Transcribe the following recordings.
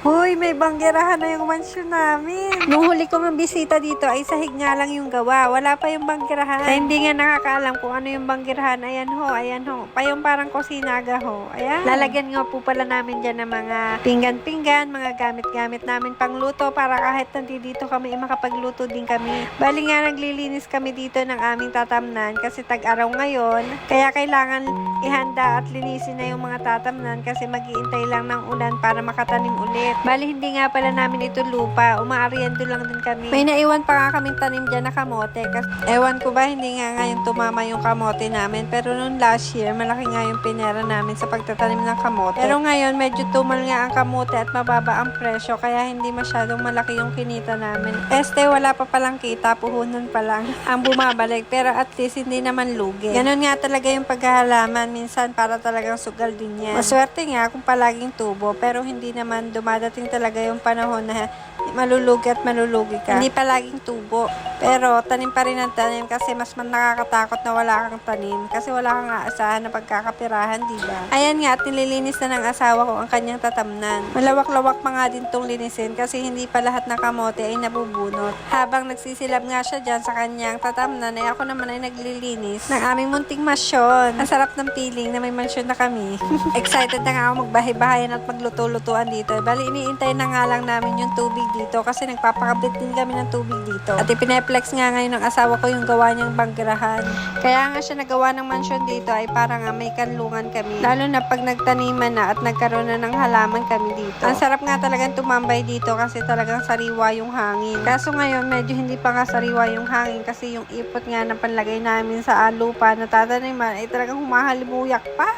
Hoy, may banggerahan na yung mansyon namin. Nung huli ko bisita dito ay sahig nga lang yung gawa. Wala pa yung banggerahan. Kaya hindi nga nakakaalam kung ano yung banggerahan. Ayan ho, ayan ho. Pa yung parang kusinaga ho. Ayan. Lalagyan nga po pala namin dyan ng mga pinggan-pinggan, mga gamit-gamit namin pangluto para kahit nandito kami makapagluto din kami. Bali nga naglilinis kami dito ng aming tatamnan kasi tag-araw ngayon. Kaya kailangan ihanda at linisin na yung mga tatamnan kasi mag-iintay lang ng ulan para makatanim ulit. Bali, hindi nga pala namin ito lupa. Umaariendo lang din kami. May naiwan pa nga kaming tanim dyan na kamote. Kasi, ewan ko ba, hindi nga ngayon tumama yung kamote namin. Pero noon last year, malaki nga yung pinera namin sa pagtatanim ng kamote. Pero ngayon, medyo tumal nga ang kamote at mababa ang presyo. Kaya hindi masyadong malaki yung kinita namin. Wala pa palang kita. Puhunan pa lang ang bumabalik. Pero at least, hindi naman lugi. Ganon nga talaga yung paghahalaman. Minsan, para talagang sugal din yan. Maswerte nga kung palaging tubo. Pero hindi naman dumadating talaga yung panahon na malulugi at malulugi ka. Hindi palaging tubo. Pero tanim pa rin ang tanim kasi mas nakakatakot na wala kang tanim. Kasi wala kang aasahan na pagkakapirahan, diba? Ayan nga at nililinis na ng asawa ko ang kanyang tatamnan. Malawak-lawak pa nga din tong linisin kasi hindi pa lahat ng kamote ay nabubunot. Habang nagsisilab nga siya dyan sa kanyang tatamnan ay ako naman ay naglilinis ng aming munting mansyon. Ang sarap ng feeling na may mansyon na kami. Excited na nga ako magbahay-bahayan at magluto-lutuan dito. Bali, iniintay na nga lang namin yung tubig dito kasi nagpapakabit din kami ng tubig dito. At ipineplex nga ngayon ng asawa ko yung gawa niyang banggerahan. Kaya nga siya nagawa ng mansyon dito ay parang nga may kanlungan kami. Lalo na pag nagtaniman na at nagkaroon na ng halaman kami dito. Ang sarap nga talagang tumambay dito kasi talagang sariwa yung hangin. Kaso ngayon medyo hindi pa nga sariwa yung hangin kasi yung ipot nga na panlagay namin sa lupa na tataniman ay talagang humahalimuyak pa.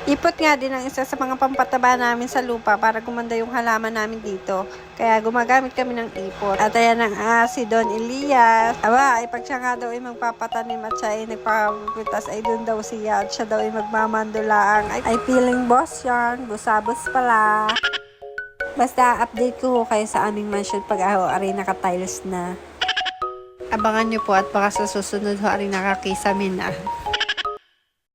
Ipot nga din ang isa sa mga pampataba namin sa lupa para gumanda yung halaman namin dito. Kaya gumagamit kami ng ipot. At ayan ang si Don Elias. Aba, ay pag siya nga daw ay magpapatanim at siya ay nagpapapitas ay doon daw siya at siya daw ay magmamandulaang. Ay feeling boss yan. Busabos pala. Basta update ko kayo sa aming mansion pag ari naka-tiles na. Abangan nyo po at baka sa susunod ho ari nakakisame na.